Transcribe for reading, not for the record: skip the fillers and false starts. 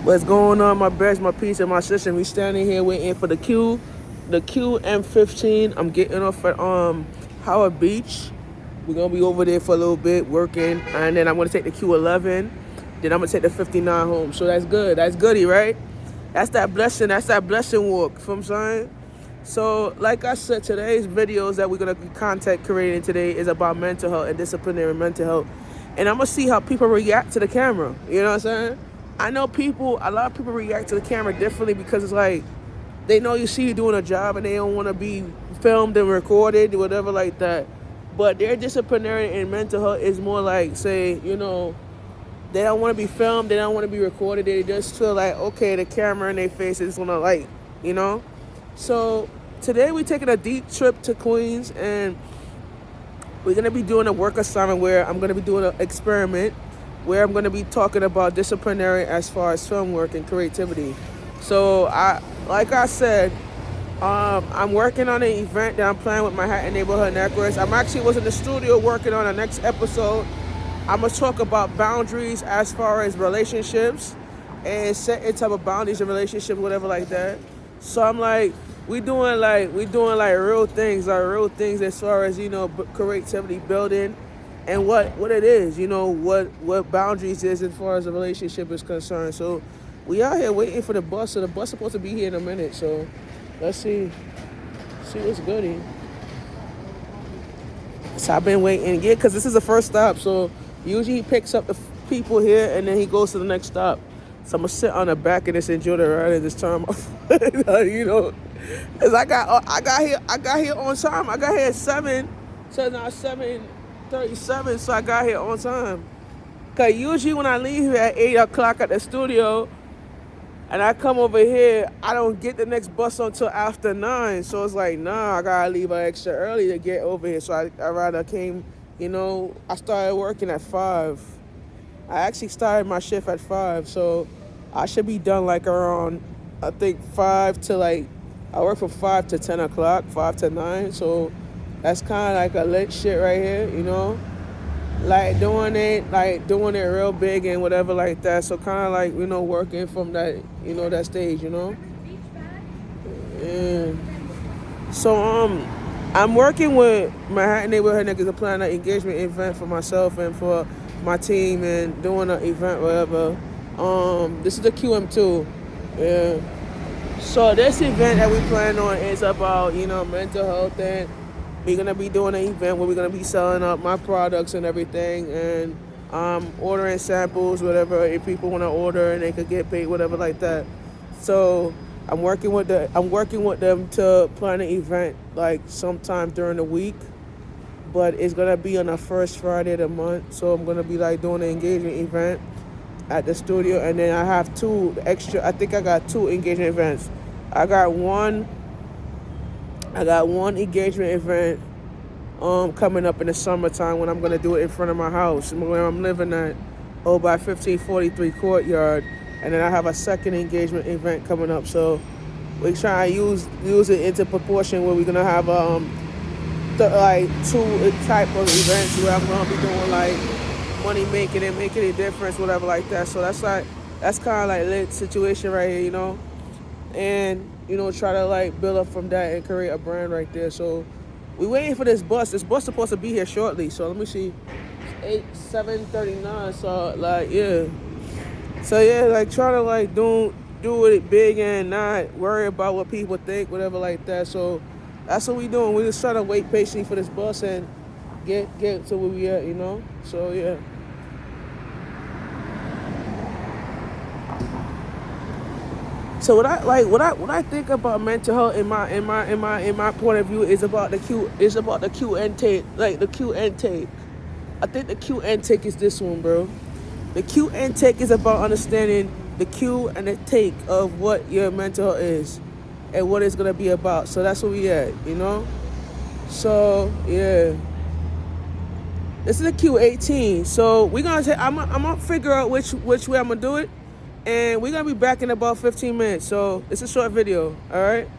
What's going on, my best, my piece, and my sister? We standing here waiting for the QM15. I'm getting off at Howard Beach. We're gonna be over there for a little bit working, and then I'm gonna take the Q11. Then I'm gonna take the 59 home. So that's good. That's goody, right? That's that blessing. That's that blessing walk. You know what I'm saying? So, like I said, today's videos that we're gonna be content creating today is about mental health and disciplinary mental health, and I'm gonna see how people react to the camera. You know what I'm saying? I know a lot of people react to the camera differently because it's like they know you see you doing a job and they don't want to be filmed and recorded, whatever like that. But their disciplinary and mental health is more like, say, they don't want to be filmed, they don't want to be recorded. They just feel like, okay, the camera in their face is gonna So today we're taking a deep trip to Queens, and we're gonna be doing a work assignment where I'm gonna be doing an experiment where I'm going to be talking about disciplinary as far as film work and creativity. So, like I said, I'm working on an event that I'm planning with my Hat and Neighborhood Networks. I'm actually was in the studio working on the next episode. I'm going to talk about boundaries as far as relationships and setting type of boundaries in relationships, whatever like that. So I'm like, we doing real things as far as, creativity building. And what it is, what boundaries is as far as a relationship is concerned. So we out here waiting for the bus. So the bus is supposed to be here in a minute. So let's see what's goody. So I've been waiting, because this is the first stop. So usually he picks up the people here and then he goes to the next stop. So I'm gonna sit on the back and just enjoy the ride at this time. Cause I got here on time. I got here at 7. So now 7:37, so I got here on time. Cause usually when I leave here at 8 o'clock at the studio and I come over here, I don't get the next bus until after 9. So it's like, I gotta leave extra early to get over here. So I rather came, I started working at 5. I actually started my shift at 5. So I should be done like around, I think 5 to I work from 5 to 10 o'clock, 5 to 9. So that's kind of like a lit shit right here, like doing it real big and whatever like that. So kind of like, working from that, that stage, Yeah. So, I'm working with my Hat and Neighborhood Niggas to plan an engagement event for myself and for my team and doing an event, whatever. This is the QM2. Yeah. So this event that we plan on is about, mental health, and we're going to be doing an event where we're going to be selling up my products and everything, and ordering samples, whatever, if people want to order and they could get paid, whatever like that. So I'm working with them to plan an event like sometime during the week, but it's going to be on the first Friday of the month. So I'm going to be doing an engagement event at the studio, and then I have 2 extra. I think I got 2 engagement events. I got one engagement event coming up in the summertime when I'm going to do it in front of my house where I'm living at, by 1543 Courtyard. And then I have a second engagement event coming up. So we try to use it into proportion where we're going to have 2 type of events where I'm going to be doing money making and making a difference, whatever like that. So that's kind of lit situation right here, and try to build up from that and create a brand right there. So we waiting for this bus. This bus supposed to be here shortly. So let me see, 7:39. So yeah. So yeah, trying to do it big and not worry about what people think, whatever like that. So that's what we doing. We just trying to wait patiently for this bus and get to where we at, So yeah. So what I think about mental health in my point of view is about the Q intake, the Q intake. I think the Q intake is this one, bro. The Q intake is about understanding the Q and the take of what your mental health is and what it's gonna be about. So that's what we at, So yeah. This is a Q18. So we're gonna I'm gonna figure out which way I'm gonna do it. And we're going to be back in about 15 minutes. So it's a short video, all right?